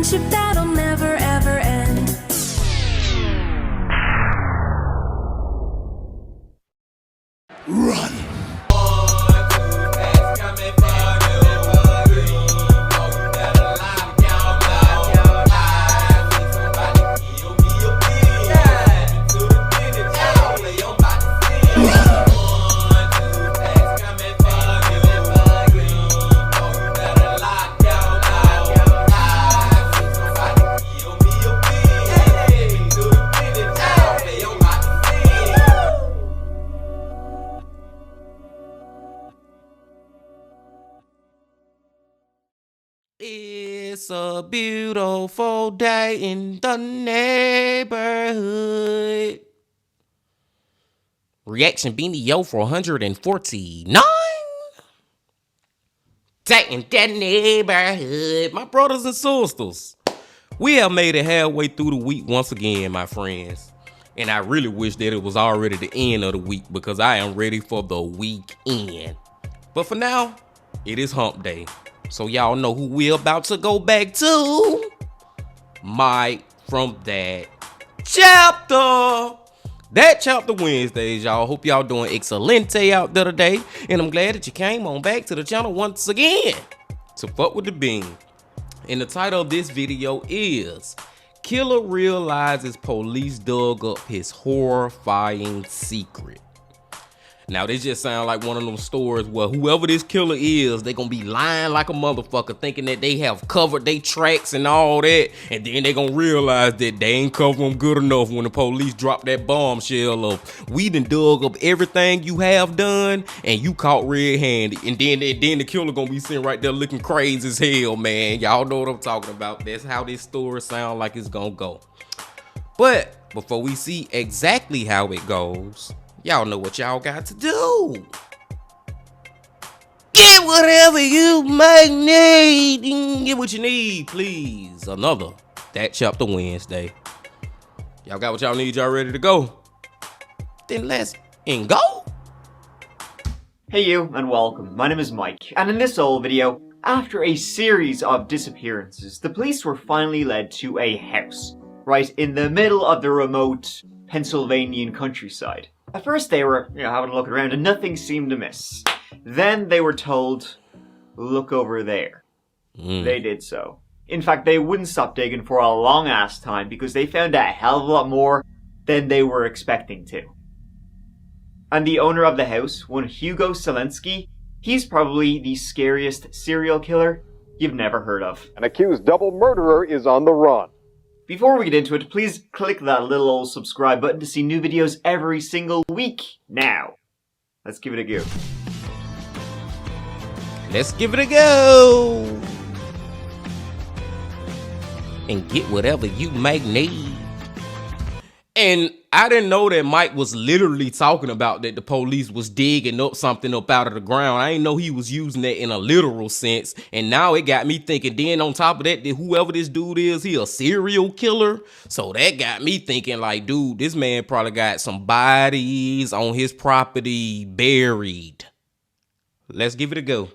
friendship that'll never ever end. Run! It's a beautiful day in the neighborhood. Reaction beanie yo for 149. Day in the neighborhood. My brothers and sisters, we have made it halfway through the week once again, my friends. And I really wish that it was already the end of the week because I am ready for the weekend. But for now, it is hump day. So y'all know who we're about to go back to. Mike from That Chapter. That Chapter Wednesdays, y'all. Hope y'all doing excelente out there today. And I'm glad that you came on back to the channel once again to fuck with the bean. And the title of this video is Killer Realizes Police Dug Up His Horrifying Secret. Now, this just sounds like one of those stories where whoever this killer is, they gonna be lying like a motherfucker, thinking that they have covered their tracks and all that, and then they gonna realize that they ain't cover them good enough when the police drop that bombshell of, we done dug up everything you have done, and you caught red-handed, and then the killer gonna be sitting right there looking crazy as hell, man. Y'all know what I'm talking about. That's how this story sound like it's gonna go. But before we see exactly how it goes, y'all know what y'all got to do. Get whatever you might need. Get what you need, please. Another That Chapter Wednesday. Y'all got what y'all need? Y'all ready to go? Then let's go. Hey you, and welcome. My name is Mike, and in this old video, after a series of disappearances, the police were finally led to a house, right in the middle of the remote Pennsylvanian countryside. At first they were, having a look around and nothing seemed amiss. Then they were told, look over there. They did so. In fact, they wouldn't stop digging for a long ass time because they found a hell of a lot more than they were expecting to. And the owner of the house, one Hugo Selensky, he's probably the scariest serial killer you've never heard of. An accused double murderer is on the run. Before we get into it, please click that little old subscribe button to see new videos every single week. Now, let's give it a go. Let's give it a go. And get whatever you might need. And I didn't know that Mike was literally talking about that the police was digging up something up out of the ground. I didn't know he was using that in a literal sense. And now it got me thinking, then on top of that, that whoever this dude is, he a serial killer. So that got me thinking like, dude, this man probably got some bodies on his property buried. Let's give it a go.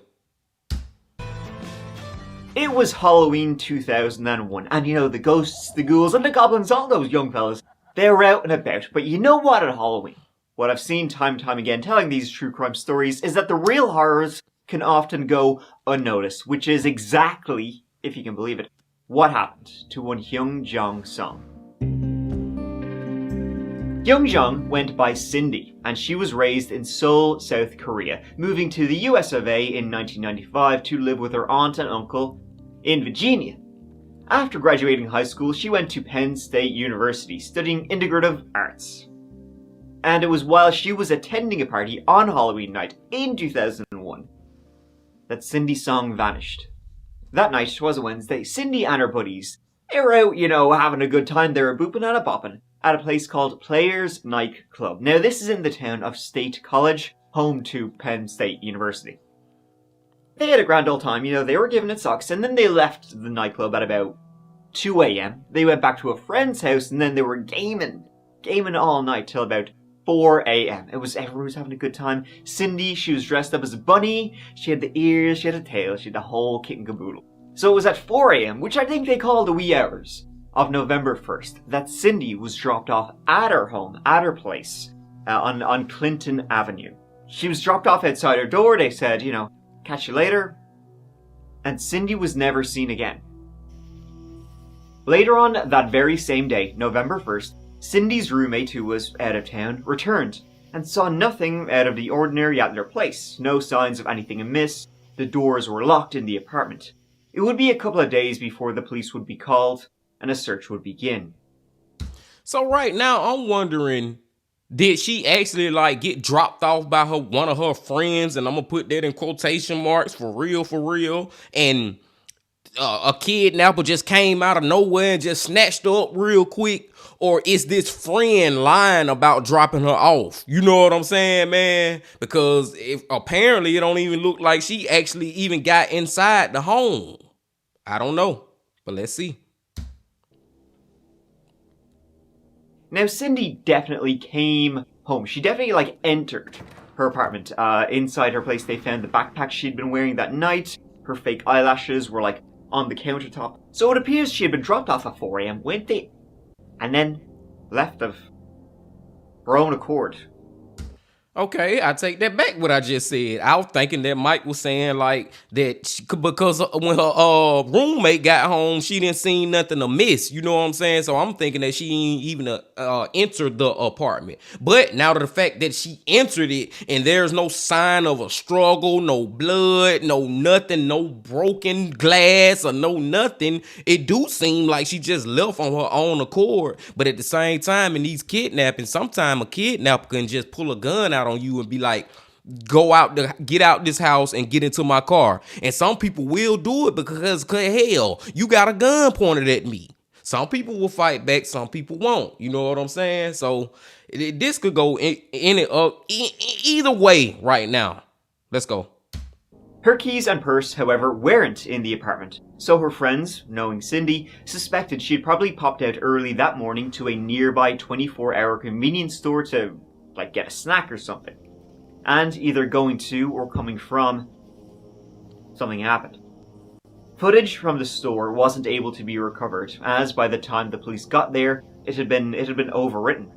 It was Halloween 2001, and the ghosts, the ghouls, and the goblins, all those young fellas, they were out and about. But you know what at Halloween? What I've seen time and time again telling these true crime stories is that the real horrors can often go unnoticed, which is exactly, if you can believe it, what happened to one Hyung Jong Song. Hyung Jong went by Cindy, and she was raised in Seoul, South Korea, moving to the US of A in 1995 to live with her aunt and uncle in Virginia. After graduating high school, she went to Penn State University, studying integrative arts. And it was while she was attending a party on Halloween night in 2001 that Cindy Song vanished. That night was a Wednesday. Cindy and her buddies, they were out, having a good time. They were booping and a bopping at a place called Players Nightclub. Now, this is in the town of State College, home to Penn State University. They had a grand old time, they were giving it socks, and then they left the nightclub at about 2 a.m. They went back to a friend's house, and then they were gaming all night till about 4 a.m. Everyone was having a good time. Cindy, she was dressed up as a bunny, she had the ears, she had a tail, she had the whole kit and caboodle. So it was at 4 a.m, which I think they call the wee hours, of November 1st, that Cindy was dropped off at her home, at her place, on Clinton Avenue. She was dropped off outside her door. They said, you know, catch you later. And Cindy was never seen again. Later on that very same day, November 1st, Cindy's roommate, who was out of town, returned and saw nothing out of the ordinary at their place. No signs of anything amiss. The doors were locked in the apartment. It would be a couple of days before the police would be called and a search would begin. So right now, I'm wondering, did she actually like get dropped off by one of her friends? And I'm gonna put that in quotation marks, for real. And a kidnapper just came out of nowhere and just snatched her up real quick? Or is this friend lying about dropping her off? You know what I'm saying, man? Because apparently it don't even look like she actually even got inside the home. I don't know, but let's see. Now, Cindy definitely came home. She definitely, entered her apartment. Inside her place, they found the backpack she'd been wearing that night. Her fake eyelashes were, on the countertop. So it appears she had been dropped off at 4 a.m, went there, and then left of her own accord. Okay, I take that back what I just said. I was thinking that Mike was saying because when her roommate got home, she didn't see nothing amiss. You know what I'm saying? So I'm thinking that she ain't even entered the apartment. But now the fact that she entered it and there's no sign of a struggle, no blood, no nothing, no broken glass or no nothing, it do seem like she just left on her own accord. But at the same time, in these kidnappings, sometimes a kidnapper can just pull a gun out on you and be like, get out this house and get into my car. And some people will do it because hell, you got a gun pointed at me. Some people will fight back, some people won't. You know what I'm saying? So this could go either way right now. Let's go. Her keys and purse, however, weren't in the apartment, so her friends, knowing Cindy, suspected she had probably popped out early that morning to a nearby 24-hour convenience store to get a snack or something. And either going to or coming from, something happened. Footage from the store wasn't able to be recovered, as by the time the police got there, it had been overwritten.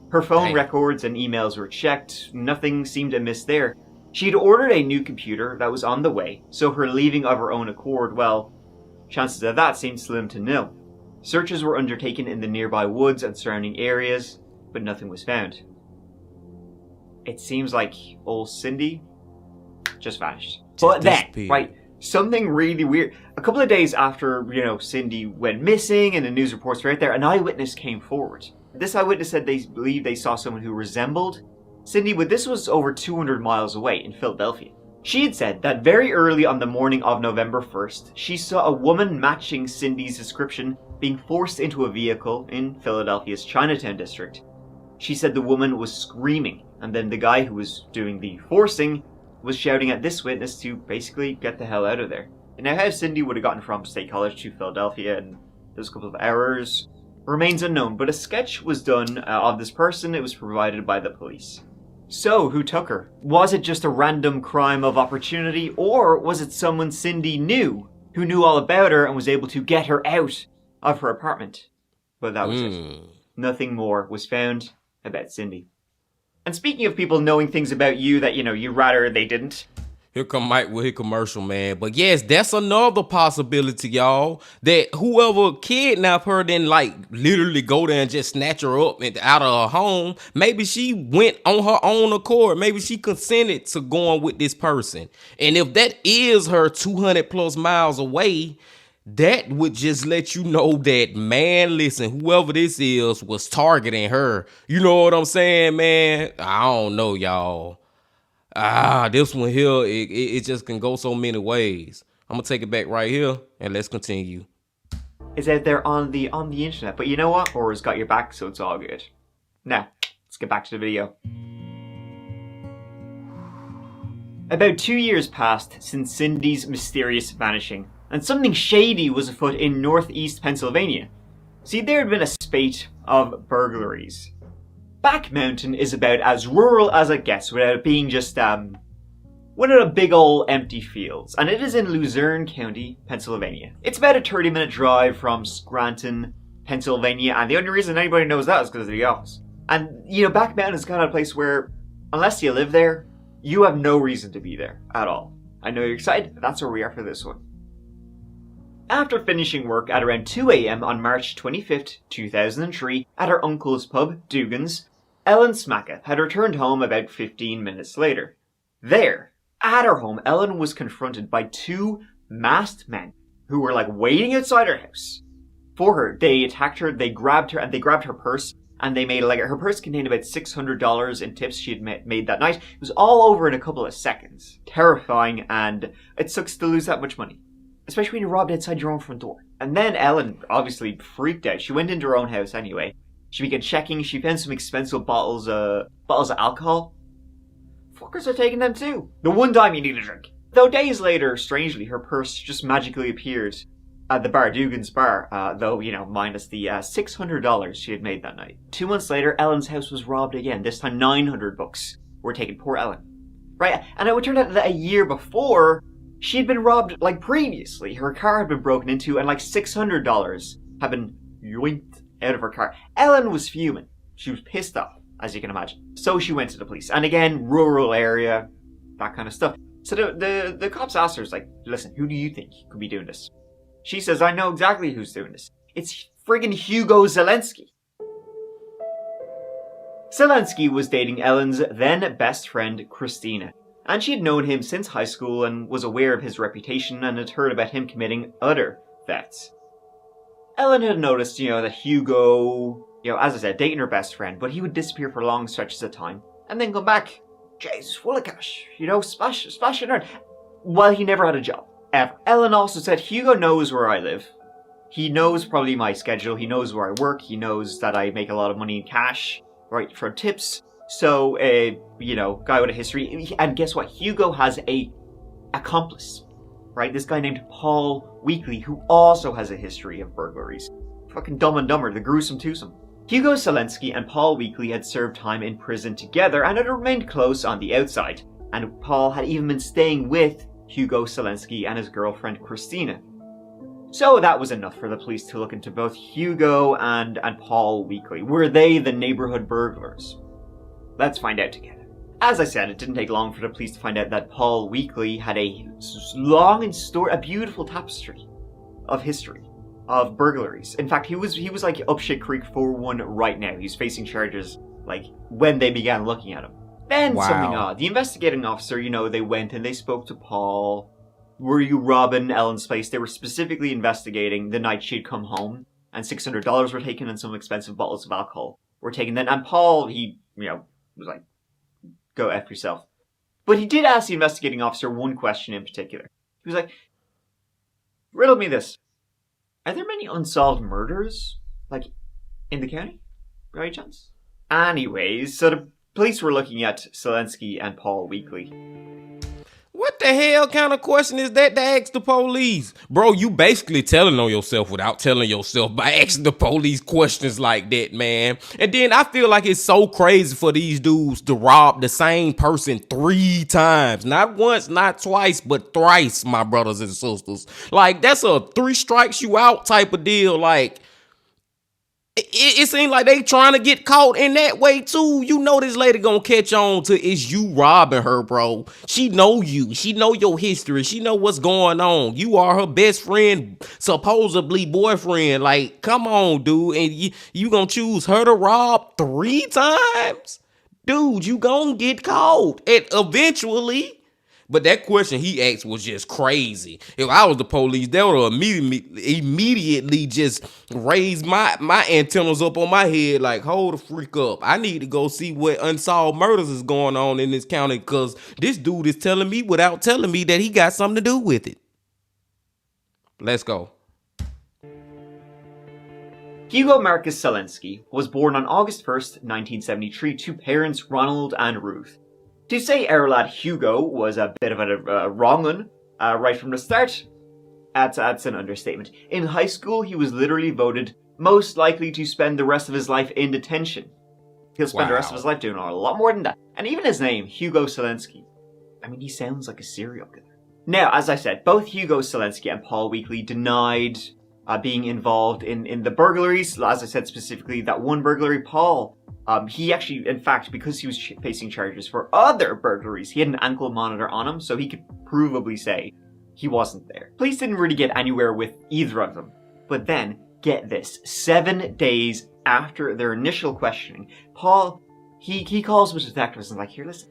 Her phone records and emails were checked, nothing seemed amiss there. She had ordered a new computer that was on the way, so her leaving of her own accord, well, chances of that seemed slim to nil. Searches were undertaken in the nearby woods and surrounding areas, but nothing was found. It seems like old Cindy just vanished. But then, something really weird. A couple of days after, Cindy went missing and the news reports were out there, an eyewitness came forward. This eyewitness said they believed they saw someone who resembled Cindy, but this was over 200 miles away in Philadelphia. She had said that very early on the morning of November 1st, she saw a woman matching Cindy's description being forced into a vehicle in Philadelphia's Chinatown district. She said the woman was screaming, and then the guy who was doing the forcing was shouting at this witness to basically get the hell out of there. And now how Cindy would have gotten from State College to Philadelphia in those couple of hours remains unknown, but a sketch was done of this person. It was provided by the police. So, who took her? Was it just a random crime of opportunity, or was it someone Cindy knew, who knew all about her and was able to get her out of her apartment? But that was it. Nothing more was found about Cindy. And speaking of people knowing things about you that, you rather they didn't. Here come Mike with his commercial, man. But yes, that's another possibility, y'all. That whoever kidnapped her didn't literally go there and just snatch her up and out of her home. Maybe she went on her own accord. Maybe she consented to going with this person. And if that is her 200 plus miles away, that would just let you know that, man, listen, whoever this is was targeting her. You know what I'm saying, man? I don't know, y'all. This one here, it just can go so many ways. I'm gonna take it back right here and let's continue. It's out there on the internet, but you know what? Horror's got your back, so it's all good. Now, let's get back to the video. About 2 years passed since Cindy's mysterious vanishing, and something shady was afoot in northeast Pennsylvania. See, there had been a spate of burglaries. Back Mountain is about as rural as it gets without it being just, one of the big ol' empty fields, and it is in Luzerne County, Pennsylvania. It's about a 30-minute drive from Scranton, Pennsylvania, and the only reason anybody knows that is because of the office. And, you know, Back Mountain is kind of a place where, unless you live there, you have no reason to be there at all. I know you're excited, but that's where we are for this one. After finishing work at around 2 a.m. on March 25th, 2003, at her uncle's pub, Dugan's, Ellen Smacka had returned home about 15 minutes later. There, at her home, Ellen was confronted by two masked men who were like waiting outside her house for her. They attacked her, they grabbed her, and they grabbed her purse, and they made her purse contained about $600 in tips she had made that night. It was all over in a couple of seconds. Terrifying, and it sucks to lose that much money, especially when you're robbed outside your own front door. And then Ellen obviously freaked out. She went into her own house anyway. She began checking. She found some expensive bottles of alcohol. Fuckers are taking them too. The one time you need a drink. Though days later, strangely, her purse just magically appeared at the bar, Dugan's bar, though, you know, minus the $600 she had made that night. 2 months later, Ellen's house was robbed again. This time $900 were taken. Poor Ellen. Right, and it would turn out that a year before, she had been robbed, like, previously. Her car had been broken into, and like $600 had been yoinked out of her car. Ellen was fuming. She was pissed off, as you can imagine. So she went to the police. And again, rural area, that kind of stuff. So the cops asked her, like, listen, who do you think could be doing this? She says, I know exactly who's doing this. It's friggin' Hugo Zelensky. Zelensky was dating Ellen's then best friend, Christina. And she had known him since high school and was aware of his reputation and had heard about him committing other thefts. Ellen had noticed, that Hugo, as I said, dating her best friend, but he would disappear for long stretches of time and then come back. Jesus, full of cash, splashing around. Well, he never had a job, ever. Ellen also said, Hugo knows where I live. He knows probably my schedule. He knows where I work. He knows that I make a lot of money in cash, right, for tips. So, guy with a history. And guess what? Hugo has a accomplice, right? This guy named Paul Weekly, who also has a history of burglaries. Fucking Dumb and Dumber, the gruesome twosome. Hugo Zelensky and Paul Weekly had served time in prison together and had remained close on the outside. And Paul had even been staying with Hugo Zelensky and his girlfriend Christina. So that was enough for the police to look into both Hugo and Paul Weekly. Were they the neighborhood burglars? Let's find out together. As I said, it didn't take long for the police to find out that Paul Weekly had a long and a beautiful tapestry of history, of burglaries. In fact, he was like up shit creek for one right now. He's facing charges, like, when they began looking at him. Then something odd. The investigating officer, they went and they spoke to Paul. Were you robbing Ellen's place? They were specifically investigating the night she'd come home, and $600 were taken and some expensive bottles of alcohol were taken then. And Paul, he, was like, go F yourself. But he did ask the investigating officer one question in particular. He was like, riddle me this. Are there many unsolved murders, like, in the county? By any chance? Anyways, so the police were looking at Zelensky and Paul Weekly. What the hell kind of question is that to ask the police? Bro, you basically telling on yourself without telling yourself by asking the police questions like that, man. And then I feel like it's so crazy for these dudes to rob the same person 3 times. Not once, not twice, but thrice, my brothers and sisters. Like, that's a 3 strikes you out type of deal. Like, it seems like they trying to get caught in that way too. This lady gonna catch on to is you robbing her, bro. She know you. She know your history. She know what's going on. You are her best friend, supposedly boyfriend. Like, come on, dude. And you gonna choose her to rob 3 times? Dude, you gonna get caught. And eventually. But that question he asked was just crazy. If I was the police, they would immediately just raise my antennas up on my head like, hold the freak up. I need to go see what unsolved murders is going on in this county because this dude is telling me without telling me that he got something to do with it. Let's go. Hugo Marcus Zelensky was born on August 1st, 1973 to parents Ronald and Ruth. To say our lad Hugo was a bit of a wrong one right from the start, that's an understatement. In high school, he was literally voted most likely to spend the rest of his life in detention. He'll spend the rest of his life doing a lot more than that. And even his name, Hugo Zelensky, I mean, he sounds like a serial killer. Now, as I said, both Hugo Selensky and Paul Weekly denied being involved in the burglaries. As I said, specifically that one burglary, Paul, he actually, in fact, because he was facing charges for other burglaries, he had an ankle monitor on him, so he could provably say he wasn't there. Police didn't really get anywhere with either of them. But then, get this, 7 days after their initial questioning, Paul, he calls with detectives and is like, here, listen,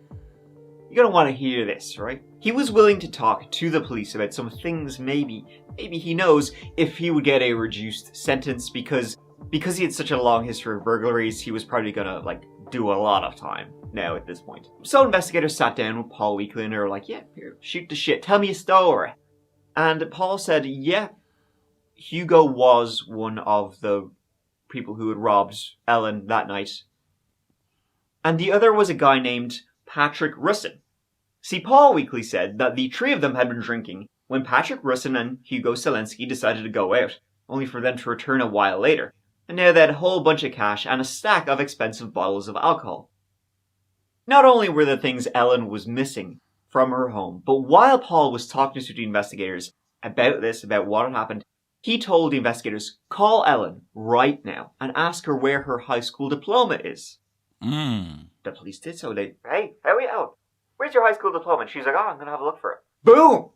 you're gonna want to hear this, right? He was willing to talk to the police about some things maybe he knows if he would get a reduced sentence because he had such a long history of burglaries, he was probably gonna, do a lot of time now at this point. So investigators sat down with Paul Weekly and they were like, yeah, here, shoot the shit, tell me a story. And Paul said, yeah, Hugo was one of the people who had robbed Ellen that night. And the other was a guy named Patrick Russin. See, Paul Weekly said that the three of them had been drinking when Patrick Russin and Hugo Selensky decided to go out, only for them to return a while later. And now they had a whole bunch of cash and a stack of expensive bottles of alcohol. Not only were the things Ellen was missing from her home, but while Paul was talking to the investigators about this, about what had happened, he told the investigators, call Ellen right now and ask her where her high school diploma is. The police did so. Hey, how are you out? Where's your high school diploma? And she's like, I'm going to have a look for it. Boom!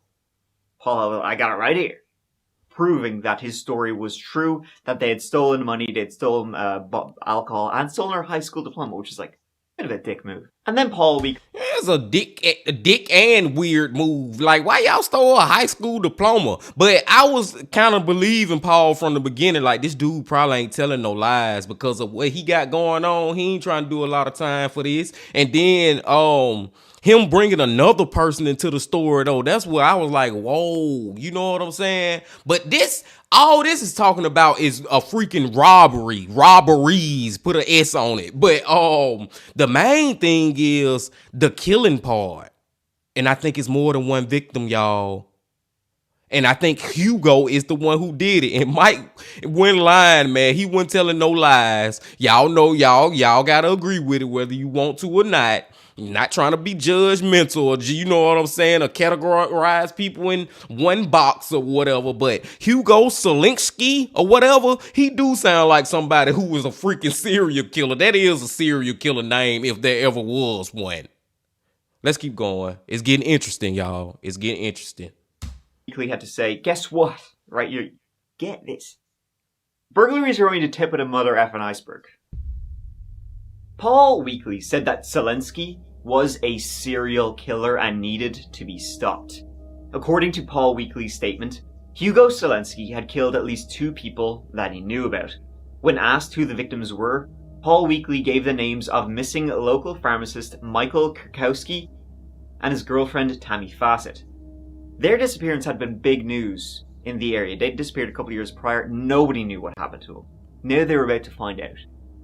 Paul, I got it right here. Proving that his story was true, that they had stolen money, they'd stolen alcohol, and stolen her high school diploma, which is like a bit of a dick move. And then Paul Weekly... It's a dick and weird move. Like, why y'all stole a high school diploma? But I was kind of believing Paul from the beginning. Like, this dude probably ain't telling no lies because of what he got going on. He ain't trying to do a lot of time for this. And then, him bringing another person into the story, though, that's where I was like, whoa, you know what I'm saying? But all this is talking about is a freaking robberies, put an S on it. But the main thing is the killing part. And I think it's more than one victim, y'all. And I think Hugo is the one who did it. And Mike went lying, man. He wasn't telling no lies. Y'all know y'all gotta agree with it whether you want to or not. Not trying to be judgmental or, you know what I'm saying, or categorize people in one box or whatever. But Hugo Selensky or whatever, he do sound like somebody who was a freaking serial killer. That is a serial killer name if there ever was one. Let's keep going. It's getting interesting, y'all. It's getting interesting. Weekly had to say, guess what? Right, you get this. Burglaries are only the tip of the mother effing iceberg. Paul Weekly said that Selensky was a serial killer and needed to be stopped. According to Paul Weekly's statement, Hugo Selensky had killed at least 2 people that he knew about. When asked who the victims were, Paul Weekly gave the names of missing local pharmacist Michael Kurkowski and his girlfriend Tammy Fassett. Their disappearance had been big news in the area. They'd disappeared a couple of years prior. Nobody knew what happened to them. Now they were about to find out.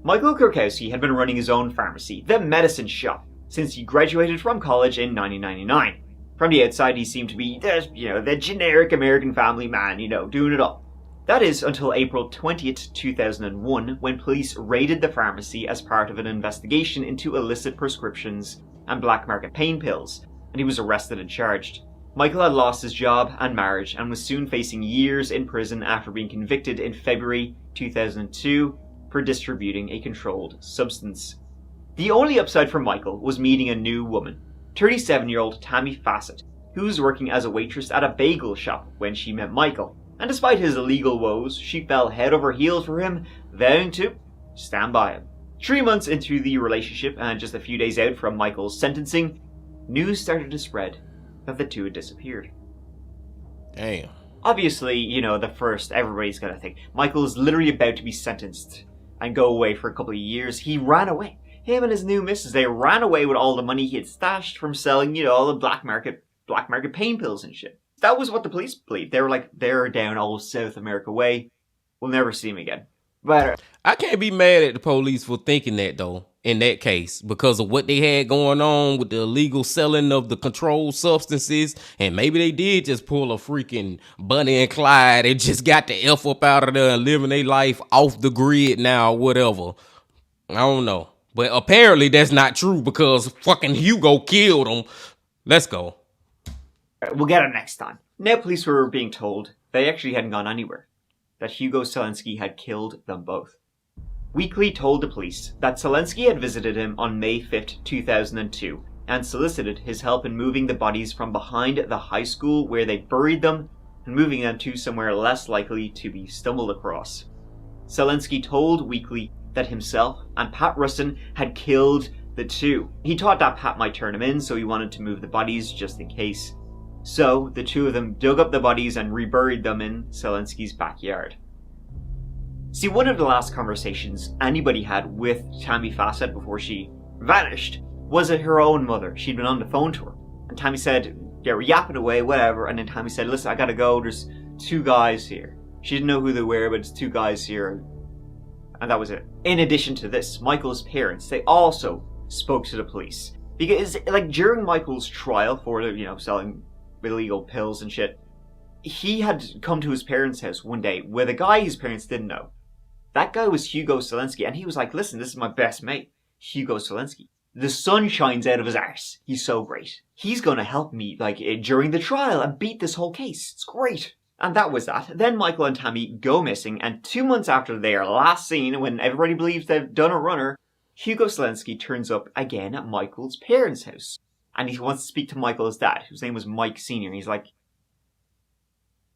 Michael Kurkowski had been running his own pharmacy, The Medicine Shop, since he graduated from college in 1999. From the outside, he seemed to be, the generic American family man, doing it all. That is until April 20th, 2001, when police raided the pharmacy as part of an investigation into illicit prescriptions and black market pain pills, and he was arrested and charged. Michael had lost his job and marriage and was soon facing years in prison after being convicted in February 2002 for distributing a controlled substance. The only upside for Michael was meeting a new woman, 37-year-old Tammy Fassett, who was working as a waitress at a bagel shop when she met Michael. And despite his illegal woes, she fell head over heels for him, vowing to stand by him. 3 months into the relationship and just a few days out from Michael's sentencing, news started to spread that the two had disappeared. Damn. Obviously, everybody's gonna think Michael is literally about to be sentenced and go away for a couple of years. He ran away. Him and his new missus, they ran away with all the money he had stashed from selling, all the black market pain pills and shit. That was what the police believed. They were like, they're down old South America way. We'll never see him again. But I can't be mad at the police for thinking that, though, in that case, because of what they had going on with the illegal selling of the controlled substances. And maybe they did just pull a freaking Bonnie and Clyde and just got the F up out of there and living their life off the grid now or whatever. I don't know. But apparently that's not true because fucking Hugo killed him. Let's go. We'll get him next time. Now police were being told they actually hadn't gone anywhere, that Hugo Selensky had killed them both. Weekly told the police that Selensky had visited him on May 5th, 2002, and solicited his help in moving the bodies from behind the high school where they buried them and moving them to somewhere less likely to be stumbled across. Selensky told Weekly that himself and Pat Rustin had killed the two. He thought that Pat might turn him in, so he wanted to move the bodies just in case. So the two of them dug up the bodies and reburied them in Selensky's backyard. See, one of the last conversations anybody had with Tammy Fassett before she vanished was at her own mother. She'd been on the phone to her, and Tammy said, yeah, we're yapping away, whatever, and then Tammy said, listen, I gotta go, there's two guys here. She didn't know who they were, but it's two guys here, and that was it. In addition to this, Michael's parents, they also spoke to the police. Because, like, during Michael's trial for, selling illegal pills and shit, he had come to his parents' house one day with a guy his parents didn't know. That guy was Hugo Selensky, and he was like, listen, this is my best mate, Hugo Selensky. The sun shines out of his arse. He's so great. He's gonna help me, during the trial and beat this whole case. It's great. And that was that. Then Michael and Tammy go missing, and 2 months after their last scene, when everybody believes they've done a runner, Hugo Selensky turns up again at Michael's parents' house. And he wants to speak to Michael's dad, whose name was Mike Sr. He's like,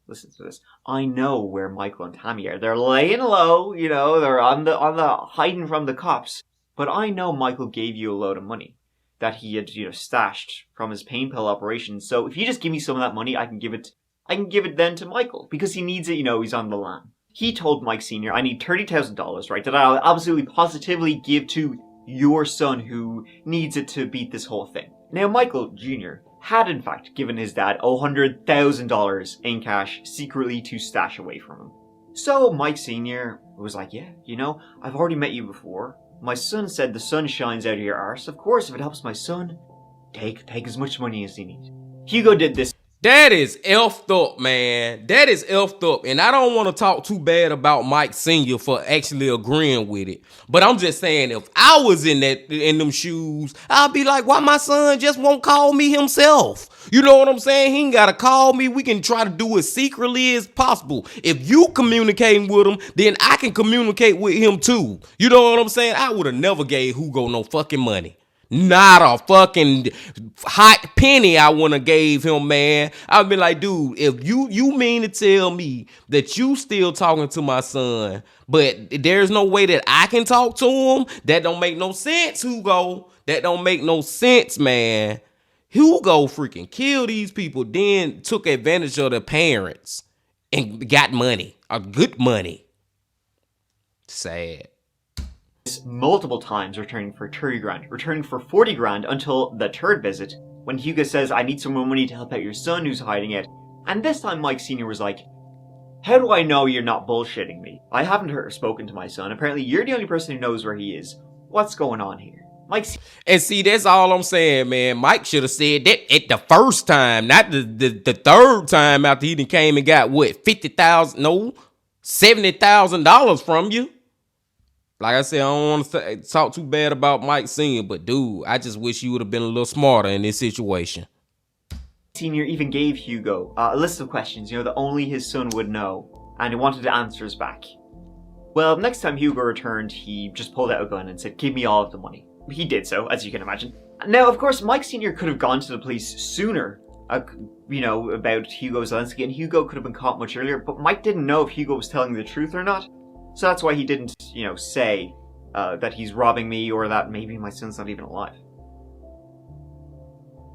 listen to this. I know where Michael and Tammy are. They're laying low, they're on the hiding from the cops. But I know Michael gave you a load of money that he had, stashed from his pain pill operation. So if you just give me some of that money, I can give it then to Michael because he needs it. He's on the lam. He told Mike Sr., I need $30,000, right? That I'll absolutely positively give to your son who needs it to beat this whole thing. Now, Michael Jr. had in fact given his dad $100,000 in cash secretly to stash away from him. So Mike Sr. was like, yeah, I've already met you before. My son said the sun shines out of your arse. Of course, if it helps my son, take as much money as you need. Hugo did this. That is elfed up, man. That is elfed up. And I don't want to talk too bad about Mike Sr. for actually agreeing with it. But I'm just saying, if I was in them shoes, I'd be like, why my son just won't call me himself? You know what I'm saying? He ain't got to call me. We can try to do it secretly as possible. If you communicating with him, then I can communicate with him too. You know what I'm saying? I would have never gave Hugo no fucking money. Not a fucking hot penny I wouldn't have gave him, man. I'd be like, dude, if you mean to tell me that you still talking to my son, but there's no way that I can talk to him, that don't make no sense, Hugo. That don't make no sense, man. Hugo freaking killed these people, then took advantage of the parents and got money, good money. Sad. Multiple times, returning for 30 grand, returning for 40 grand until the third visit, when Hugo says, I need some more money to help out your son who's hiding it. And this time Mike Sr. was like, how do I know you're not bullshitting me? I haven't spoken to my son. Apparently you're the only person who knows where he is. What's going on here? Mike And see, that's all I'm saying, man. Mike should have said that at the first time, not the third time after he done came and got what, $70,000 from you. Like I said, I don't want to talk too bad about Mike Sr., but dude, I just wish you would have been a little smarter in this situation. Sr. even gave Hugo a list of questions, that only his son would know, and he wanted answers back. Well, next time Hugo returned, he just pulled out a gun and said, give me all of the money. He did so, as you can imagine. Now, of course, Mike Sr. could have gone to the police sooner, about Hugo Selensky, and Hugo could have been caught much earlier, but Mike didn't know if Hugo was telling the truth or not. So that's why he didn't, say that he's robbing me or that maybe my son's not even alive.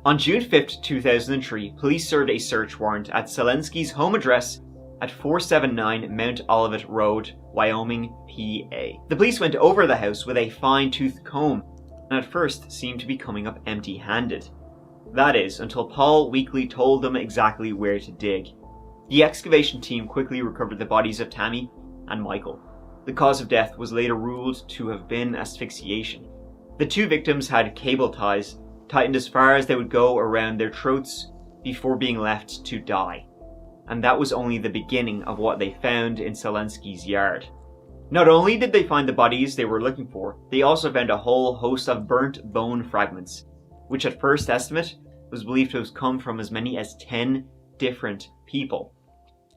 On June 5th, 2003, police served a search warrant at Selensky's home address at 479 Mount Olivet Road, Wyoming, PA. The police went over the house with a fine-tooth comb and at first seemed to be coming up empty-handed. That is, until Paul Weekly told them exactly where to dig. The excavation team quickly recovered the bodies of Tammy and Michael. The cause of death was later ruled to have been asphyxiation. The two victims had cable ties tightened as far as they would go around their throats before being left to die. And that was only the beginning of what they found in Selensky's yard. Not only did they find the bodies they were looking for, they also found a whole host of burnt bone fragments, which at first estimate was believed to have come from as many as 10 different people.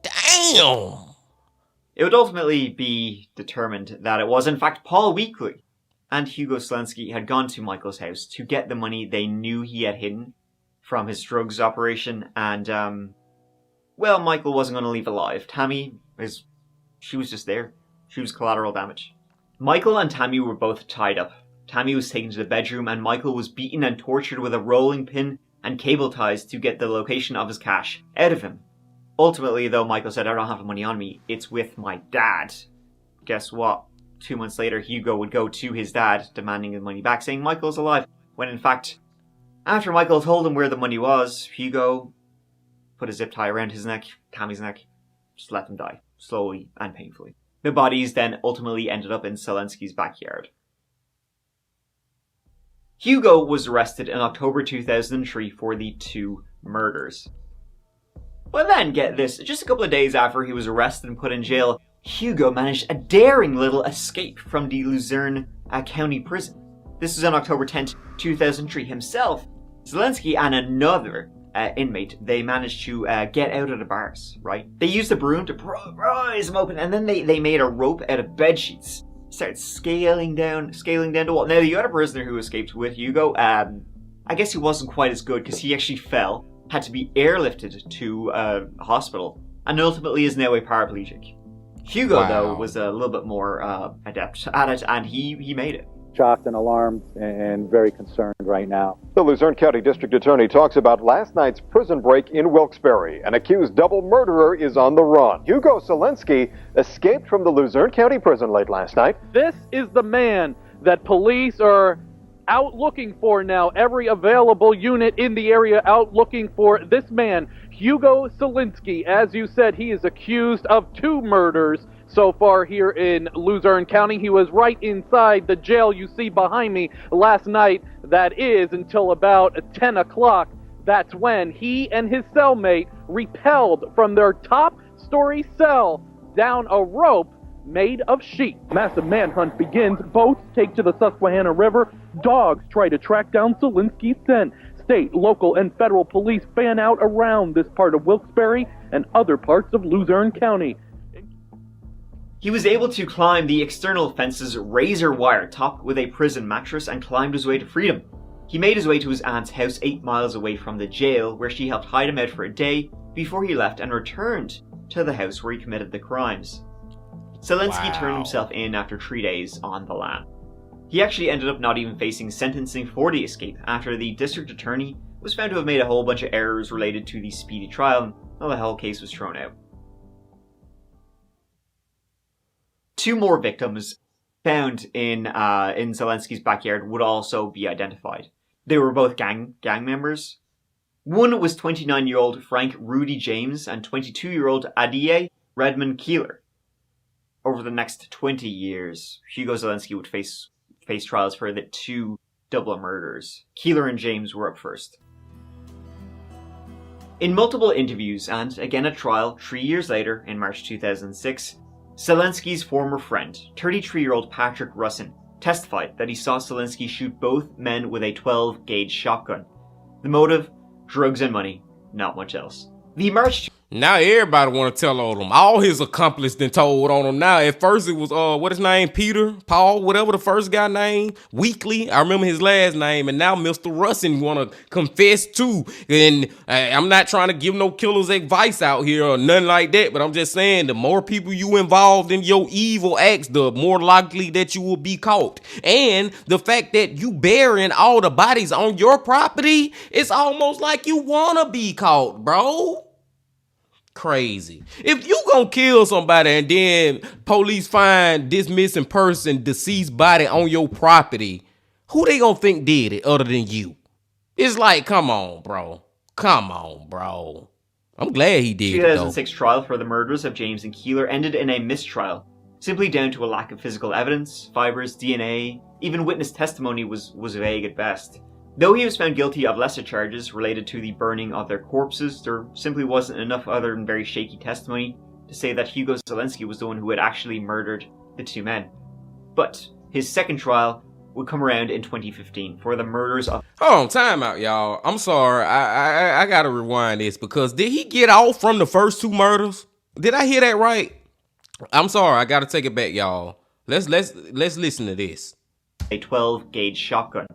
Damn! It would ultimately be determined that it was in fact Paul Weekly and Hugo Selensky had gone to Michael's house to get the money they knew he had hidden from his drugs operation, and well, Michael wasn't going to leave alive. Tammy she was just there. She was collateral damage. Michael and Tammy were both tied up. Tammy was taken to the bedroom and Michael was beaten and tortured with a rolling pin and cable ties to get the location of his cash out of him. Ultimately, though, Michael said, "I don't have the money on me, it's with my dad." Guess what? 2 months later, Hugo would go to his dad, demanding his money back, saying Michael's alive, when in fact, after Michael told him where the money was, Hugo put a zip tie around his neck, Tammy's neck, just let them die, slowly and painfully. The bodies then ultimately ended up in Selensky's backyard. Hugo was arrested in October 2003 for the 2 murders. But then, get this, just a couple of days after he was arrested and put in jail, Hugo managed a daring little escape from the Luzerne County Prison. This was on October 10th, 2003. Himself, Selensky, and another inmate, they managed to get out of the bars, right? They used a broom to prise them open, and then they made a rope out of bed sheets. Started scaling down the wall. Now, the other prisoner who escaped with Hugo, I guess he wasn't quite as good because he actually fell, had to be airlifted to a hospital, and ultimately is now a paraplegic. Hugo, though, was a little bit more adept at it, and he made it. Shocked and alarmed and very concerned right now. The Luzerne County District Attorney talks about last night's prison break in Wilkes-Barre. An accused double murderer is on the run. Hugo Selensky escaped from the Luzerne County Prison late last night. This is the man that police are out looking for now. Every available unit in the area out looking for this man, Hugo Selensky. As you said, he is accused of 2 murders so far here in Luzerne County. He was right inside the jail you see behind me last night. That is until about 10 o'clock. That's when he and his cellmate repelled from their top-story cell down a rope made of sheep. Massive manhunt begins. Boats take to the Susquehanna River. Dogs try to track down Selensky's scent. State, local, and federal police fan out around this part of Wilkes-Barre and other parts of Luzerne County. He was able to climb the external fence's razor wire topped with a prison mattress and climbed his way to freedom. He made his way to his aunt's house 8 miles away from the jail, where she helped hide him out for a day before he left and returned to the house where he committed the crimes. Selensky turned himself in after 3 days on the lam. He actually ended up not even facing sentencing for the escape after the district attorney was found to have made a whole bunch of errors related to the speedy trial, and the whole case was thrown out. 2 more victims found in Selensky's backyard would also be identified. They were both gang members. One was 29-year-old Frank Rudy James and 22-year-old Adie Redmond Keeler. Over the next 20 years, Hugo Selensky would face trials for the 2 double murders. Keeler and James were up first. In multiple interviews and again at trial 3 years later in March 2006, Selensky's former friend, 33-year-old Patrick Russin, testified that he saw Selensky shoot both men with a 12-gauge shotgun. The motive? Drugs and money, not much else. The March... Now everybody want to tell on him. All his accomplices done told on him. Now at first it was what his name, Peter, Paul, whatever the first guy name, Weekly. I remember his last name, and now Mr. Russin want to confess too. And I'm not trying to give no killer's advice out here or nothing like that, but I'm just saying the more people you involved in your evil acts, the more likely that you will be caught. And the fact that you burying all the bodies on your property, it's almost like you want to be caught, bro. Crazy. If you gonna kill somebody and then police find this missing person, deceased body on your property, who they gonna think did it other than you? It's like, come on, bro. Come on, bro. I'm glad he did. 2006 trial for the murders of James and Keeler ended in a mistrial, simply down to a lack of physical evidence, fibers, DNA, even witness testimony was vague at best. Though he was found guilty of lesser charges related to the burning of their corpses, there simply wasn't enough other than very shaky testimony to say that Hugo Selensky was the one who had actually murdered the 2 men. But his second trial would come around in 2015 for the murders of... Hold on, time out, y'all. I'm sorry. I gotta rewind this because did he get off from the first 2 murders? Did I hear that right? I'm sorry. I gotta take it back, y'all. Let's listen to this. A 12-gauge shotgun.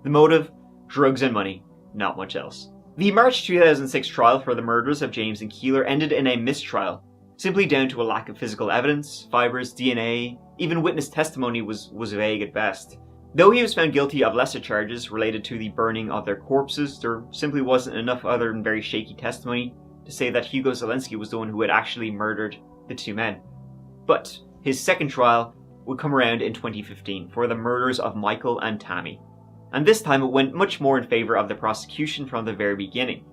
The motive? Drugs and money. Not much else. The March 2006 trial for the murders of James and Keeler ended in a mistrial, simply down to a lack of physical evidence, fibers, DNA, even witness testimony was vague at best. Though he was found guilty of lesser charges related to the burning of their corpses, there simply wasn't enough other than very shaky testimony to say that Hugo Zelensky was the one who had actually murdered the 2 men. But his second trial would come around in 2015 for the murders of Michael and Tammy. And this time it went much more in favor of the prosecution from the very beginning.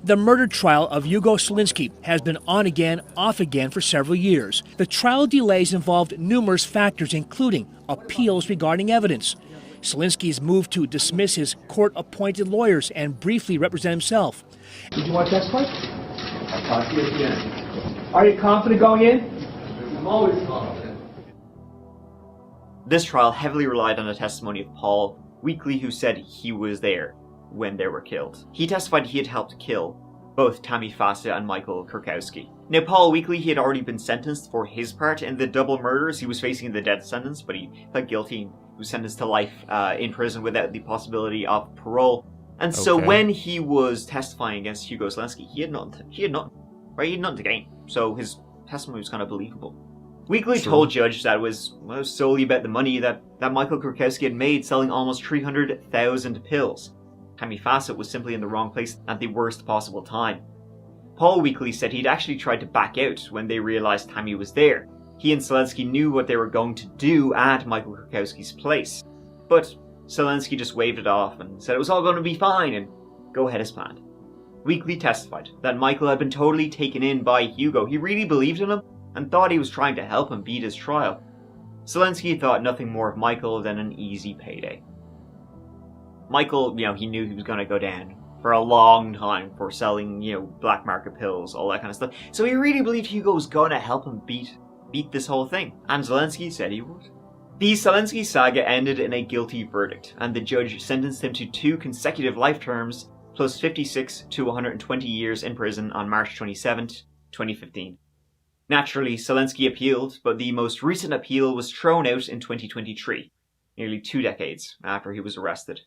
The murder trial of Hugo Zelensky has been on again, off again for several years. The trial delays involved numerous factors, including appeals regarding evidence. Zelensky's moved to dismiss his court-appointed lawyers and briefly represent himself. Did you want to testify? I'll talk to you at the end. Are you confident going in? I'm always confident. This trial heavily relied on the testimony of Paul Weekly, who said he was there when they were killed. He testified he had helped kill both Tammy Fassett and Michael Kurkowski. Now, Paul Weekly, he had already been sentenced for his part in the double murders. He was facing the death sentence, but he pled guilty. He was sentenced to life in prison without the possibility of parole. And so when he was testifying against Hugo Zelensky, he had nothing to gain. So his testimony was kind of believable. Weekly told judge that it was solely about the money that Michael Kurkowski had made selling almost 300,000 pills. Tammy Fassett was simply in the wrong place at the worst possible time. Paul Weekly said he'd actually tried to back out when they realized Tammy was there. He and Zelensky knew what they were going to do at Michael Kurkowski's place. But Zelensky just waved it off and said it was all going to be fine and go ahead as planned. Weekly testified that Michael had been totally taken in by Hugo. He really believed in him and thought he was trying to help him beat his trial. Zelensky thought nothing more of Michael than an easy payday. Michael, he knew he was going to go down for a long time for selling, black market pills, all that kind of stuff. So he really believed Hugo was going to help him beat this whole thing. And Zelensky said he would. The Zelensky saga ended in a guilty verdict, and the judge sentenced him to 2 consecutive life terms, plus 56 to 120 years in prison on March 27th, 2015. Naturally, Zelensky appealed, but the most recent appeal was thrown out in 2023, nearly 2 decades after he was arrested.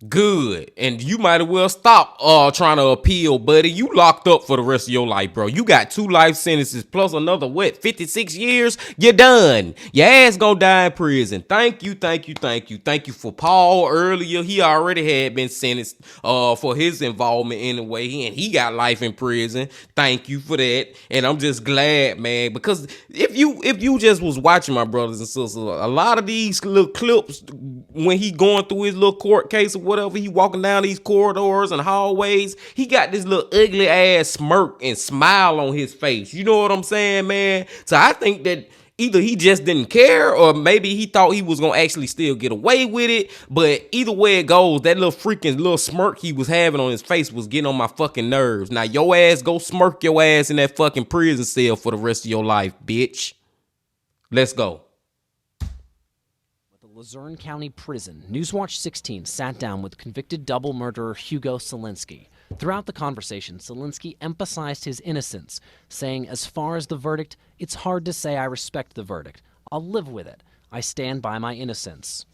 Good. And you might as well stop trying to appeal, buddy. You locked up for the rest of your life, bro. You got 2 life sentences plus another, 56 years? You're done. Your ass gonna die in prison. Thank you. Thank you for Paul earlier. He already had been sentenced for his involvement anyway, and he got life in prison. Thank you for that. And I'm just glad, man, because if you just was watching, my brothers and sisters, a lot of these little clips when he going through his little court case or whatever, he walking down these corridors and hallways, he got this little ugly ass smirk and smile on his face. You know what I'm saying, man? So I think that either he just didn't care or maybe he thought he was gonna actually still get away with it. But either way it goes, that little freaking little smirk he was having on his face was getting on my fucking nerves. Now your ass go smirk your ass in that fucking prison cell for the rest of your life, bitch. Let's go. Luzerne County Prison, Newswatch 16 sat down with convicted double murderer Hugo Zelensky. Throughout the conversation, Zelensky emphasized his innocence, saying, as far as the verdict, it's hard to say I respect the verdict. I'll live with it. I stand by my innocence.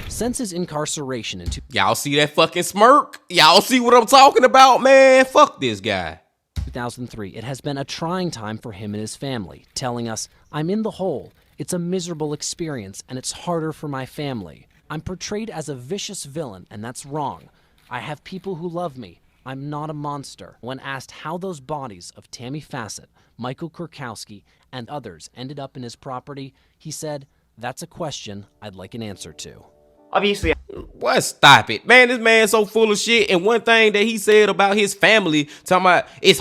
Since his incarceration in Y'all see that fucking smirk? Y'all see what I'm talking about, man? Fuck this guy. 2003, it has been a trying time for him and his family, telling us, I'm in the hole. It's a miserable experience, and it's harder for my family. I'm portrayed as a vicious villain, and that's wrong. I have people who love me. I'm not a monster. When asked how those bodies of Tammy Fassett, Michael Kurkowski, and others ended up in his property, he said, that's a question I'd like an answer to. Obviously, what? Stop it, man. This man's so full of shit. And one thing that he said about his family, talking about it's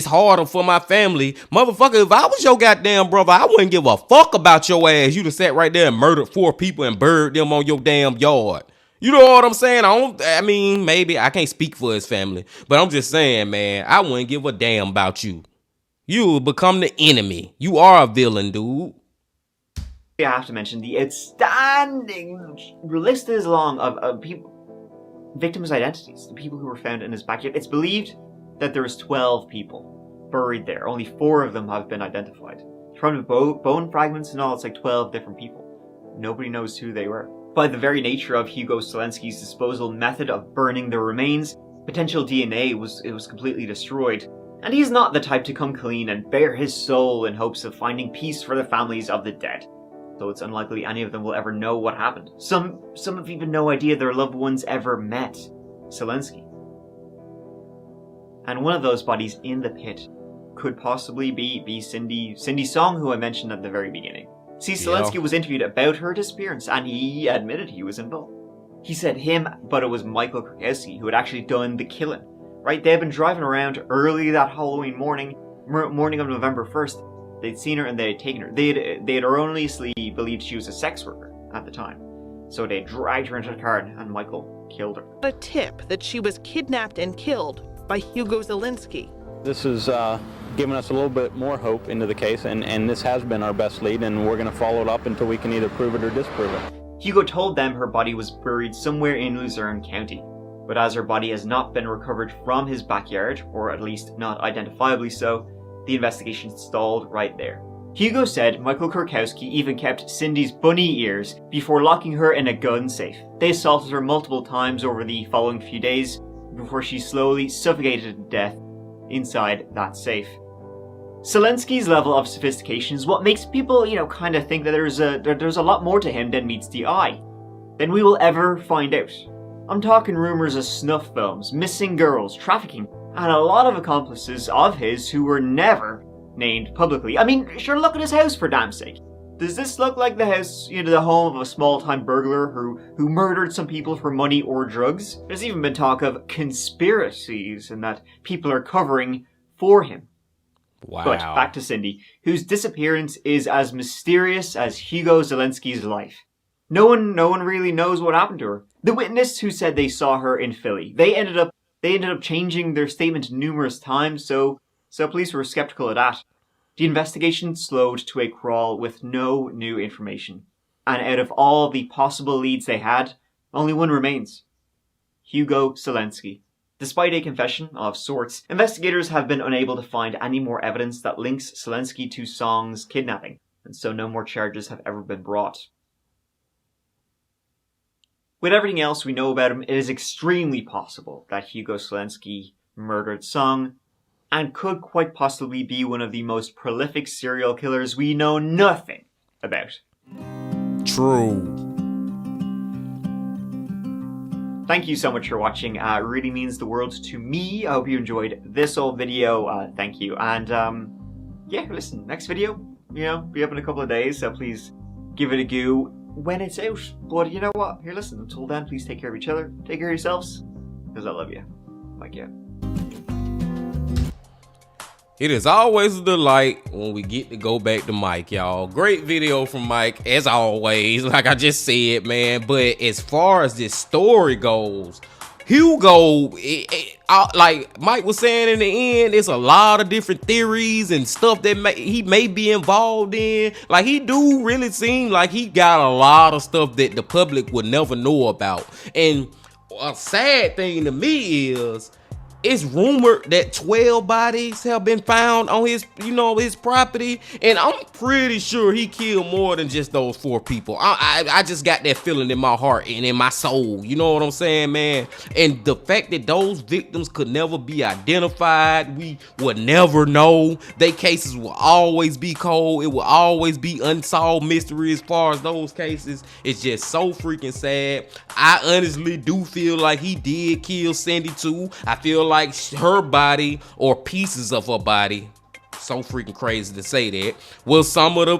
harder for my family. Motherfucker, if I was your goddamn brother, I wouldn't give a fuck about your ass. You'd have sat right there and murdered 4 people and buried them on your damn yard. You know what I'm saying? I mean, maybe I can't speak for his family, but I'm just saying, man, I wouldn't give a damn about you. You will become the enemy. You are a villain, dude. I have to mention the outstanding list is long of people, victims' identities, the people who were found in his backyard. It's believed that there was 12 people buried there. Only 4 of them have been identified. From the bone fragments and all, it's like 12 different people. Nobody knows who they were. By the very nature of Hugo Selensky's disposal method of burning the remains, potential DNA was completely destroyed. And he's not the type to come clean and bare his soul in hopes of finding peace for the families of the dead. So it's unlikely any of them will ever know what happened. Some have even no idea their loved ones ever met Selensky. And one of those bodies in the pit could possibly be Cindy Song, who I mentioned at the very beginning. See, Selensky was interviewed about her disappearance, and he admitted he was involved. He said him, but it was Michael Kurkowski who had actually done the killing. Right? They had been driving around early that Halloween morning of November 1st. They'd seen her and they had taken her. They had erroneously believed she was a sex worker at the time. So they dragged her into the car and Michael killed her. A tip that she was kidnapped and killed by Hugo Zelensky. This has given us a little bit more hope into the case, and this has been our best lead, and we're going to follow it up until we can either prove it or disprove it. Hugo told them her body was buried somewhere in Luzerne County, but as her body has not been recovered from his backyard, or at least not identifiably so, the investigation stalled right there. Hugo said Michael Kurkowski even kept Cindy's bunny ears before locking her in a gun safe. They assaulted her multiple times over the following few days before she slowly suffocated to death inside that safe. Selensky's level of sophistication is what makes people, kind of think that there's a lot more to him than meets the eye, than we will ever find out. I'm talking rumors of snuff films, missing girls, trafficking, and a lot of accomplices of his who were never named publicly. I mean, sure, look at his house for damn sake. Does this look like the house, the home of a small-time burglar who murdered some people for money or drugs? There's even been talk of conspiracies and that people are covering for him. Wow. But back to Cindy, whose disappearance is as mysterious as Hugo Zelensky's life. No one really knows what happened to her. The witness who said they saw her in Philly, they ended up changing their statement numerous times, so police were skeptical of that. The investigation slowed to a crawl with no new information. And out of all the possible leads they had, only one remains. Hugo Zelensky. Despite a confession of sorts, investigators have been unable to find any more evidence that links Zelensky to Song's kidnapping, and so no more charges have ever been brought. With everything else we know about him, it is extremely possible that Hugo Zelensky murdered Song, and could quite possibly be one of the most prolific serial killers we know nothing about. True. Thank you so much for watching. It really means the world to me. I hope you enjoyed this old video. Thank you. And yeah, listen, next video, be up in a couple of days, so please give it a go when it's out. But you know what? Here, listen, until then, please take care of each other. Take care of yourselves, because I love you. Like you. It is always a delight when we get to go back to Mike, y'all. Great video from Mike, as always, like I just said, man. But as far as this story goes, Hugo, like Mike was saying in the end, it's a lot of different theories and stuff that he may be involved in. Like, he do really seem like he got a lot of stuff that the public would never know about. And a sad thing to me is, it's rumored that 12 bodies have been found on his, his property. And I'm pretty sure he killed more than just those 4 people. I just got that feeling in my heart and in my soul. You know what I'm saying, man? And the fact that those victims could never be identified, we would never know. Their cases will always be cold. It will always be unsolved mystery as far as those cases. It's just so freaking sad. I honestly do feel like he did kill Cindy too. I feel like her body or pieces of her body, so freaking crazy to say that, was some of the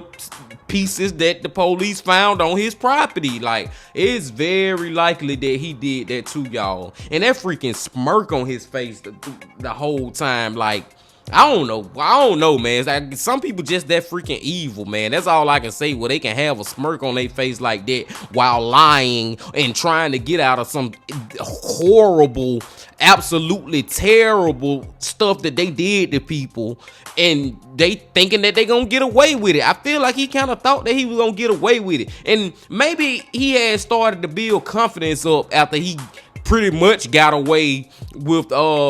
pieces that the police found on his property. Like, it's very likely that he did that too, y'all. And that freaking smirk on his face the whole time, like, I don't know, man. It's like some people just that freaking evil, man. That's all I can say. Where they can have a smirk on their face like that while lying and trying to get out of some horrible, absolutely terrible stuff that they did to people, and they thinking that they gonna get away with it. I feel like he kind of thought that he was gonna get away with it, and maybe he had started to build confidence up after he pretty much got away with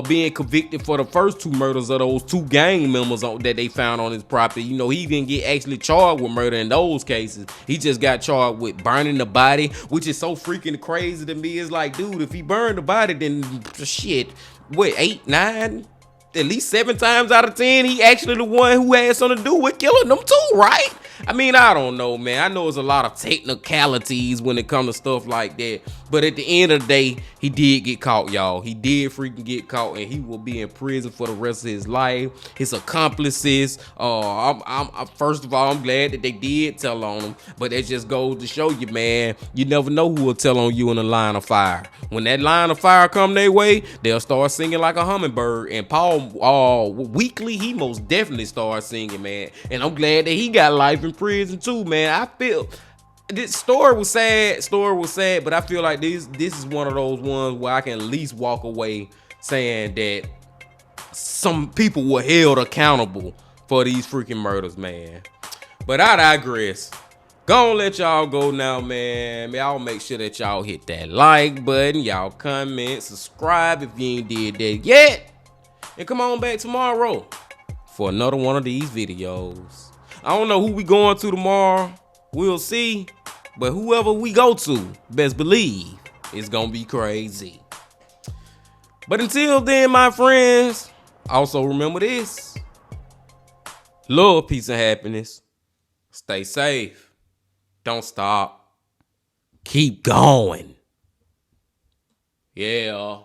being convicted for the first 2 murders of those 2 gang members that they found on his property. You know, he didn't get actually charged with murder in those cases. He just got charged with burning the body, which is so freaking crazy to me. It's like, dude, if he burned the body, then shit, what, 8, 9, at least 7 times out of 10, he actually the one who had something to do with killing them too, right? I mean, I don't know, man. I know it's a lot of technicalities when it comes to stuff like that, but at the end of the day, he did get caught, y'all. He did freaking get caught, and he will be in prison for the rest of his life. His accomplices, first of all, I'm glad that they did tell on him, but it just goes to show you, man, you never know who will tell on you in a line of fire. When that line of fire come their way, they'll start singing like a hummingbird. And Paul, weekly, he most definitely started singing, man. And I'm glad that he got life in prison too, man. I feel this story was sad, but I feel like this is one of those ones where I can at least walk away saying that some people were held accountable for these freaking murders, man. But I digress. Gonna let y'all go now, man. Y'all make sure that y'all hit that like button. Y'all comment, subscribe if you ain't did that yet. And come on back tomorrow for another one of these videos. I don't know who we going to tomorrow. We'll see. But whoever we go to, best believe it's gonna be crazy. But until then, my friends, also remember this. Love, peace, and happiness. Stay safe. Don't stop. Keep going. Yeah.